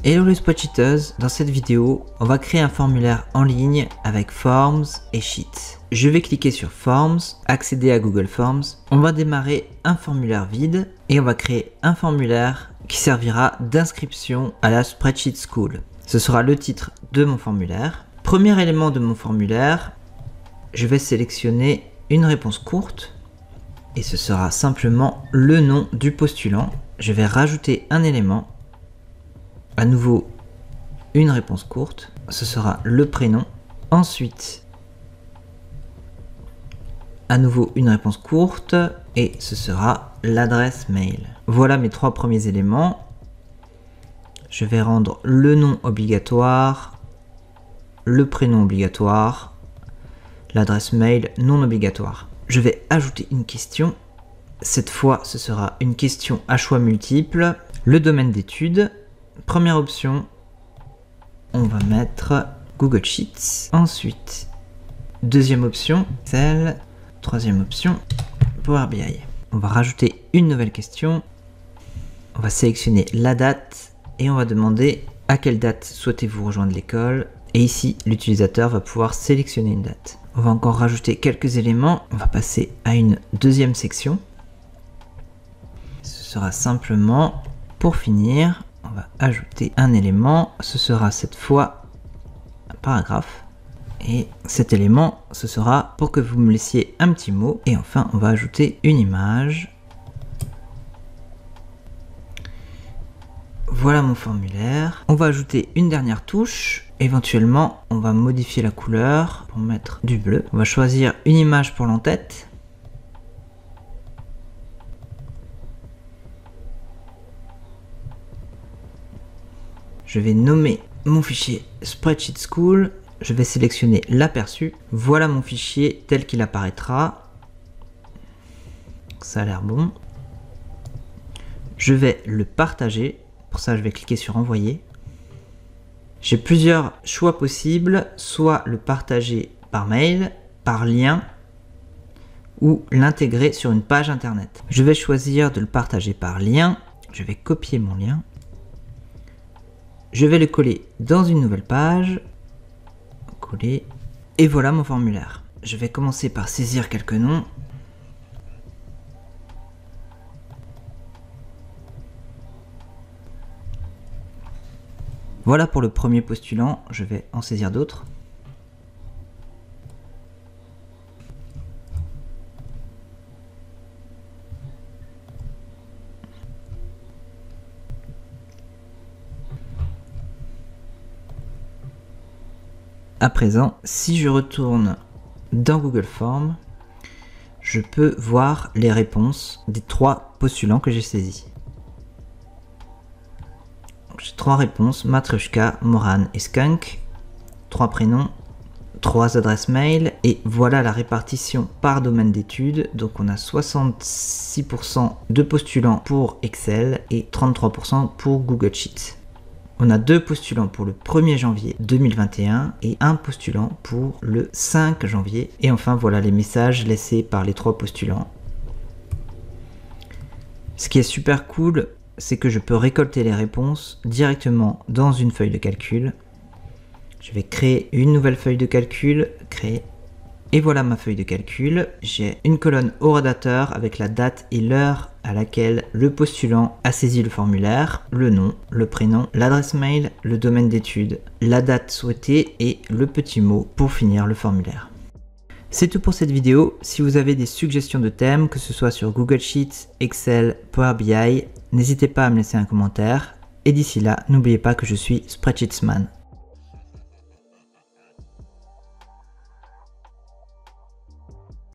Hello les spreadsheeteuses, dans cette vidéo, on va créer un formulaire en ligne avec Forms et Sheets. Je vais cliquer sur Forms, accéder à Google Forms, on va démarrer un formulaire vide et on va créer un formulaire qui servira d'inscription à la Spreadsheet School. Ce sera le titre de mon formulaire. Premier élément de mon formulaire, je vais sélectionner une réponse courte et ce sera simplement le nom du postulant. Je vais rajouter un élément. À nouveau, une réponse courte, ce sera le prénom. Ensuite, à nouveau une réponse courte et ce sera l'adresse mail. Voilà mes trois premiers éléments. Je vais rendre le nom obligatoire, le prénom obligatoire, l'adresse mail non obligatoire. Je vais ajouter une question. Cette fois, ce sera une question à choix multiples. Le domaine d'études. Première option, on va mettre Google Sheets. Ensuite, deuxième option, Excel. Troisième option, Power BI. On va rajouter une nouvelle question. On va sélectionner la date et on va demander à quelle date souhaitez-vous rejoindre l'école. Et ici, l'utilisateur va pouvoir sélectionner une date. On va encore rajouter quelques éléments. On va passer à une deuxième section. Ce sera simplement, pour finir, on va ajouter un élément, ce sera cette fois un paragraphe et cet élément ce sera pour que vous me laissiez un petit mot et enfin on va ajouter une image. Voilà mon formulaire. On va ajouter une dernière touche, éventuellement on va modifier la couleur pour mettre du bleu. On va choisir une image pour l'entête. Je vais nommer mon fichier Spreadsheet School. Je vais sélectionner l'aperçu. Voilà mon fichier tel qu'il apparaîtra. Ça a l'air bon. Je vais le partager. Pour ça, je vais cliquer sur envoyer. J'ai plusieurs choix possibles. Soit le partager par mail, par lien ou l'intégrer sur une page internet. Je vais choisir de le partager par lien. Je vais copier mon lien. Je vais le coller dans une nouvelle page. Coller. Et voilà mon formulaire. Je vais commencer par saisir quelques noms. Voilà pour le premier postulant. Je vais en saisir d'autres. À présent, si je retourne dans Google Forms, je peux voir les réponses des trois postulants que j'ai saisis. J'ai trois réponses, Matrushka, Moran et Skunk, trois prénoms, trois adresses mail et voilà la répartition par domaine d'études. Donc on a 66% de postulants pour Excel et 33% pour Google Sheets. On a deux postulants pour le 1er janvier 2021 et un postulant pour le 5 janvier. Et enfin, voilà les messages laissés par les trois postulants. Ce qui est super cool, c'est que je peux récolter les réponses directement dans une feuille de calcul. Je vais créer une nouvelle feuille de calcul, créer. Et voilà ma feuille de calcul. J'ai une colonne horodateur avec la date et l'heure à laquelle le postulant a saisi le formulaire, le nom, le prénom, l'adresse mail, le domaine d'études, la date souhaitée et le petit mot pour finir le formulaire. C'est tout pour cette vidéo. Si vous avez des suggestions de thèmes, que ce soit sur Google Sheets, Excel, Power BI, n'hésitez pas à me laisser un commentaire. Et d'ici là, n'oubliez pas que je suis Spreadsheetsman.